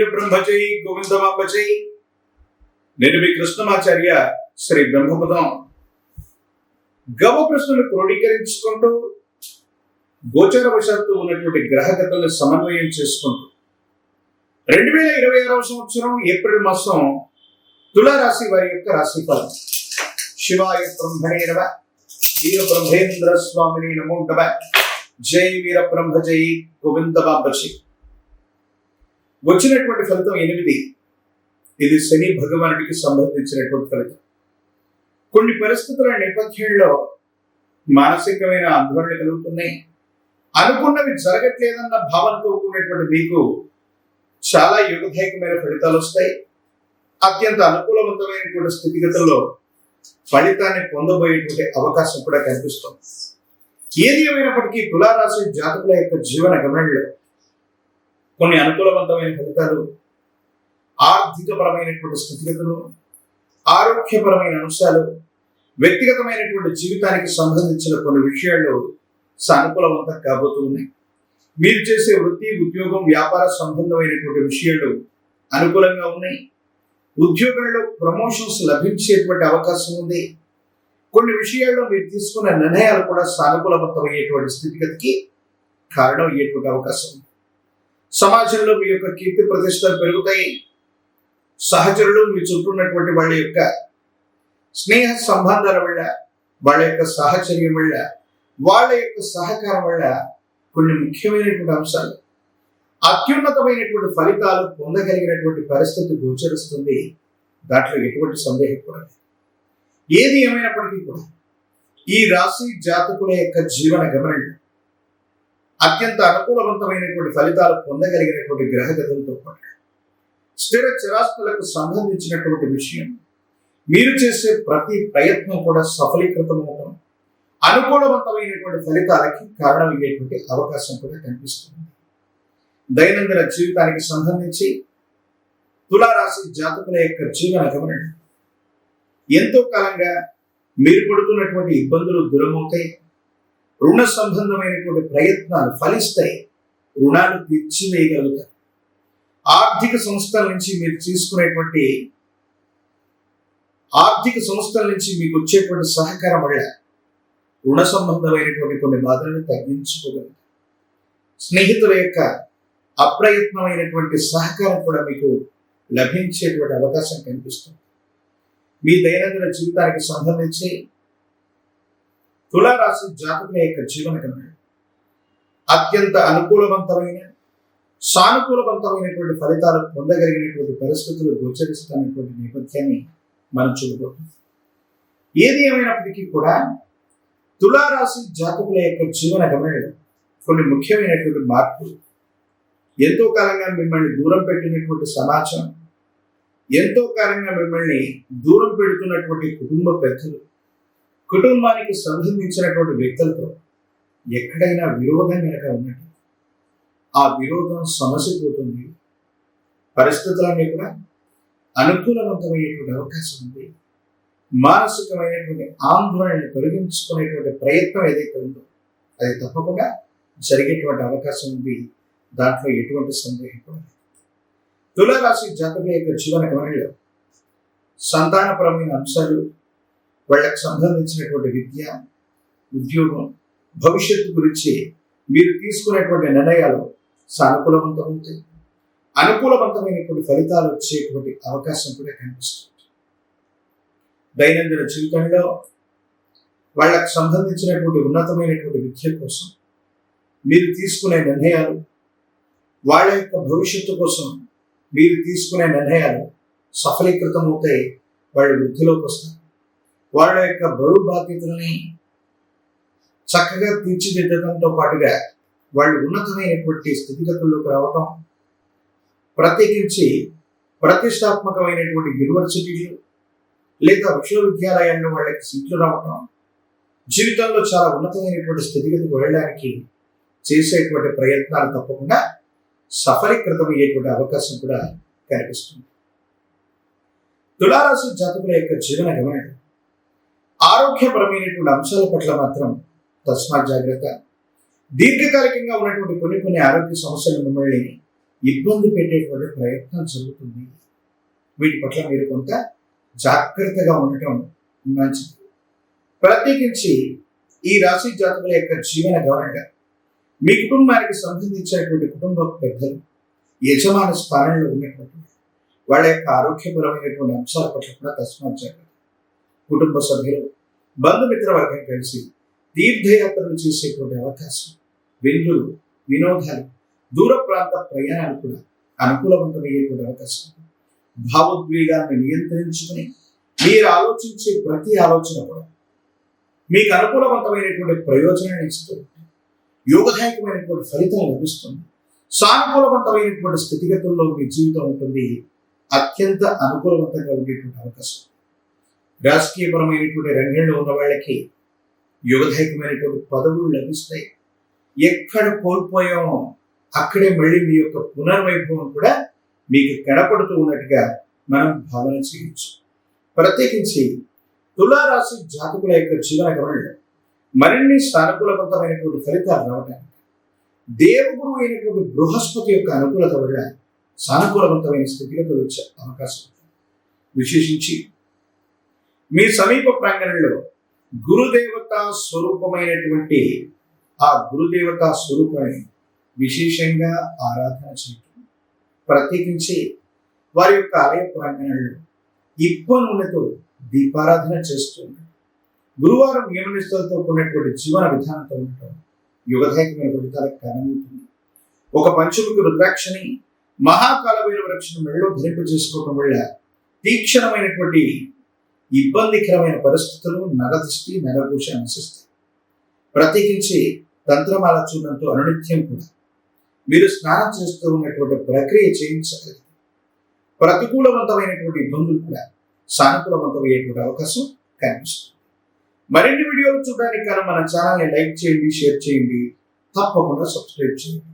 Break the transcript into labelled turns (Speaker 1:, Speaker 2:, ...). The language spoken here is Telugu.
Speaker 1: వీరబ్రహ్మజై గోవిందమాంబజై. నేను మీ కృష్ణమాచార్య శ్రీ బ్రహ్మపదం. గవ ప్రశ్నలు క్రోడీకరించుకుంటూ గోచరవశాత్తు ఉన్నటువంటి గ్రహగతులను సమన్వయం చేసుకుంటూ 2026 సంవత్సరం ఏప్రిల్ మాసం తులారాశి వారి యొక్క రాశిఫలం. శివాయ బ్రహ్మణే నమః. వీరబ్రహ్మేంద్ర స్వామిని నమో నమః. జై వీరబ్రహ్మజై గోవిందమాంబజై. వచ్చినటువంటి ఫలితం 8. ఇది శని భగవానుడికి సంబంధించినటువంటి ఫలితం. కొన్ని పరిస్థితుల నేపథ్యంలో మానసికమైన ఆందోళన కలుగుతున్నాయి. అనుకున్నవి జరగట్లేదన్న భావనతో కూడినటువంటి మీకు చాలా యుగదాయకమైన ఫలితాలు వస్తాయి. అత్యంత అనుకూలవంతమైనటువంటి స్థితిగతుల్లో ఫలితాన్ని పొందబోయేటువంటి అవకాశం కూడా కనిపిస్తుంది. ఏది ఏమైనప్పటికీ తులారాశి జాతకుల యొక్క జీవన గమనంలో కొన్ని అనుకూలవంతమైన ఫలితాలు, ఆర్థికపరమైనటువంటి స్థితిగతులు, ఆరోగ్యపరమైన అంశాలు, వ్యక్తిగతమైనటువంటి జీవితానికి సంబంధించిన కొన్ని విషయాలు సానుకూలవంతం కాబోతూ ఉన్నాయి. మీరు చేసే వృత్తి, ఉద్యోగం, వ్యాపార సంబంధమైనటువంటి విషయాలు అనుకూలంగా ఉన్నాయి. ఉద్యోగంలో ప్రమోషన్స్ లభించేటువంటి అవకాశం ఉంది. కొన్ని విషయాల్లో మీరు తీసుకున్న నిర్ణయాలు కూడా సానుకూలవంతమయ్యేటువంటి స్థితిగతికి కారణం అయ్యేటువంటి అవకాశం ఉంది. సమాజంలో మీ యొక్క కీర్తి ప్రతిష్టలు పెరుగుతాయి. సహచరులు, మీ చుట్టూ ఉన్నటువంటి వాళ్ళ యొక్క స్నేహ సంబంధాల వల్ల, వాళ్ళ యొక్క సాహచర్యం వల్ల, వాళ్ళ యొక్క సహకారం వల్ల కొన్ని ముఖ్యమైనటువంటి అంశాలు, అత్యున్నతమైనటువంటి ఫలితాలు పొందగలిగినటువంటి పరిస్థితి గోచరిస్తుంది. దాంట్లో ఎటువంటి సందేహం కూడా లేదు. ఏది ఏమైనప్పటికీ కూడా ఈ రాశి జాతకుల యొక్క జీవన గమనంలో అత్యంత అనుకూలవంతమైనటువంటి ఫలితాలు పొందగలిగినటువంటి గ్రహగతులతో పాటు స్థిర చరాస్తులకు సంబంధించినటువంటి విషయం, మీరు చేసే ప్రతి ప్రయత్నం కూడా సఫలీకృతం అవడం, అనుకూలవంతమైనటువంటి ఫలితాలకి కారణమయ్యేటువంటి అవకాశం కూడా కనిపిస్తుంది. దైనందిన జీవితానికి సంబంధించి తులారాశి జాతకుల యొక్క జీవన గమనం ఎంతో కాలంగా మీరు పడుతున్నటువంటి ఇబ్బందులు దూరమవుతాయి. రుణ సంబంధమైనటువంటి ప్రయత్నాలు ఫలిస్తాయి. రుణాలు తీర్చివేయగలుగుతారు. ఆర్థిక సంస్థల నుంచి మీరు తీసుకునేటువంటి మీకు వచ్చేటువంటి సహకారం వల్ల రుణ సంబంధమైనటువంటి కొన్ని బాధలను తగ్గించుకోగలుగుతారు. స్నేహితుల యొక్క అప్రయత్నమైనటువంటి సహకారం కూడా మీకు లభించేటువంటి అవకాశం కనిపిస్తుంది. మీ దైనందిన జీవితానికి సంబంధించి తులారాశి జాతకుల యొక్క జీవన గమనం అత్యంత అనుకూలవంతమైన, సానుకూలవంతమైనటువంటి ఫలితాలు పొందగలిగినటువంటి పరిస్థితులు గోచరిస్తున్నటువంటి నేపథ్యాన్ని మనం చూడబోతున్నాం. ఏది ఏమైనప్పటికీ కూడా తులారాశి జాతకుల యొక్క జీవన గమనంలో కొన్ని ముఖ్యమైనటువంటి మార్పులు, ఎంతో కాలంగా మిమ్మల్ని దూరం పెట్టినటువంటి సమాజం, ఎంతో కాలంగా మిమ్మల్ని దూరం పెడుతున్నటువంటి కుటుంబ పెద్దలు, కుటుంబానికి సంబంధించినటువంటి వ్యక్తులతో ఎక్కడైనా విరోధం కనుక ఉన్నట్టు ఆ విరోధం సమసిపోతుంది. పరిస్థితులన్నీ కూడా అనుకూలవంతమయ్యేటువంటి అవకాశం ఉంది. మానసికమైనటువంటి ఆందోళనని తొలగించుకునేటువంటి ప్రయత్నం ఏదైతే ఉందో అది తప్పకుండా జరిగేటువంటి అవకాశం ఉంది. దాంట్లో ఎటువంటి సందేహం కూడా లేదు. తులారాశి జాతకుల యొక్క జీవన గమనంలో సంతానపరమైన అంశాలు, వాళ్ళకు సంబంధించినటువంటి విద్య, ఉద్యోగం, భవిష్యత్తు గురించి మీరు తీసుకునేటువంటి నిర్ణయాలు సానుకూలవంతమవుతాయి. అనుకూలవంతమైనటువంటి ఫలితాలు వచ్చేటువంటి అవకాశం కూడా కనిపిస్తుంది. దైనందిన జీవితంలో వాళ్ళకు సంబంధించినటువంటి ఉన్నతమైనటువంటి విద్య కోసం మీరు తీసుకునే నిర్ణయాలు, వాళ్ళ యొక్క భవిష్యత్తు కోసం మీరు తీసుకునే నిర్ణయాలు సఫలీకృతం అవుతాయి. వాళ్ళు వృద్ధిలోకి వస్తారు. వాళ్ళ యొక్క బరువు బాధ్యతలని చక్కగా తీర్చిదిద్దడంతో పాటుగా వాళ్ళు ఉన్నతమైనటువంటి స్థితిగతుల్లోకి రావటం, ప్రత్యేకించి ప్రతిష్టాత్మకమైనటువంటి యూనివర్సిటీలు లేదా విశ్వవిద్యాలయాల్లో వాళ్ళకి సీట్లు రావటం, జీవితంలో చాలా ఉన్నతమైనటువంటి స్థితిగతికి వెళ్ళడానికి చేసేటువంటి ప్రయత్నాలు తప్పకుండా సఫలీకృతమయ్యేటువంటి అవకాశం కూడా కనిపిస్తుంది. తులారాశి జాతకుల యొక్క జీవన గమనం ఆరోగ్యపరమైనటువంటి అంశాల పట్ల మాత్రం తస్మాత్ జాగ్రత్త. దీర్ఘకాలికంగా ఉన్నటువంటి కొన్ని ఆరోగ్య సమస్యలు మిమ్మల్ని ఇబ్బంది పెట్టేటువంటి ప్రయత్నం జరుగుతుంది. వీటి పట్ల మీరు కొంత జాగ్రత్తగా ఉండటం మంచిది. ప్రత్యేకించి ఈ రాశి జాతకుల యొక్క జీవన గమనంగా మీ కుటుంబానికి సంబంధించినటువంటి కుటుంబ పెద్దలు యజమాన స్థానంలో ఉన్నటువంటి వాళ్ళ యొక్క ఆరోగ్యపరమైనటువంటి అంశాల పట్ల కూడా తస్మాత్ జాగ్రత్త. కుటుంబ సభ్యులు బంధుమిత్ర వర్గం కలిసి తీర్థయాత్రలు చేసేటువంటి అవకాశం, విందులు, వినోదాలు, దూర ప్రాంత ప్రయాణాలు కూడా అనుకూలవంతమయ్యేటువంటి అవకాశం. భావోద్వేగాన్ని నియంత్రించుకుని మీరు ఆలోచించే ప్రతి ఆలోచన కూడా మీకు అనుకూలవంతమైనటువంటి ప్రయోజనాన్ని ఇస్తూ యోగదాయకమైనటువంటి ఫలితం లభిస్తుంది. సానుకూలవంతమైనటువంటి స్థితిగతుల్లో మీ జీవితం ఉంటుంది. అత్యంత అనుకూలవంతంగా ఉండేటువంటి అవకాశం. రాజకీయపరమైనటువంటి రంగంలో ఉన్న వాళ్ళకి యోగదాయకమైనటువంటి పదవులు లభిస్తాయి. ఎక్కడ కోల్పోయామో అక్కడే మళ్ళీ మీ యొక్క పునర్వైభవం కూడా మీకు కనపడుతూ ఉన్నట్టుగా మనం భావన చేయవచ్చు. ప్రత్యేకించి తులారాశి జాతకుల యొక్క జీవన గమనంలో మరిన్ని సానుకూలవంతమైనటువంటి ఫలితాలు రావడానికి దేవగురువు అయినటువంటి బృహస్పతి యొక్క అనుకూలత వల్ల సానుకూలవంతమైన స్థితిగతులు వచ్చే అవకాశం ఉంటుంది. విశేషించి మీ సమీప ప్రాంగణంలో గురుదేవత స్వరూపమైనటువంటి ఆ గురుదేవత స్వరూపాన్ని విశేషంగా ఆరాధన చేయటం, ప్రత్యేకించి వారి యొక్క ఆలయ ప్రాంగణంలో ఇప్ప నూనెతో దీపారాధన చేస్తుంది. గురువారం నియమనిష్టలతో కూడినటువంటి జీవన విధానంతో ఉండటం యుగదాయకమైన ఫలితాలకు కారణమవుతుంది. ఒక పంచముఖి రుద్రాక్షని మహాకాలభైరవ వృక్షం మెడలో ధరింపజేసుకోవడం వల్ల తీక్షణమైనటువంటి ఇబ్బందికరమైన పరిస్థితులు నరదృష్టి నరఘోష నశిస్తాయి. ప్రత్యేకించి తంత్రమాల చూడంతో అనునిత్యం కూడా మీరు స్నానం చేస్తూ ఉన్నటువంటి ప్రక్రియ చేయించగలిగితే ప్రతికూలవంతమైనటువంటి ఇబ్బందులు కూడా సానుకూలవంతమయ్యేటువంటి అవకాశం కనిపిస్తుంది. మరిన్ని వీడియోలు చూడడానికి కానీ మన ఛానల్ని లైక్ చేయండి, షేర్ చేయండి, తప్పకుండా సబ్స్క్రైబ్ చేయండి.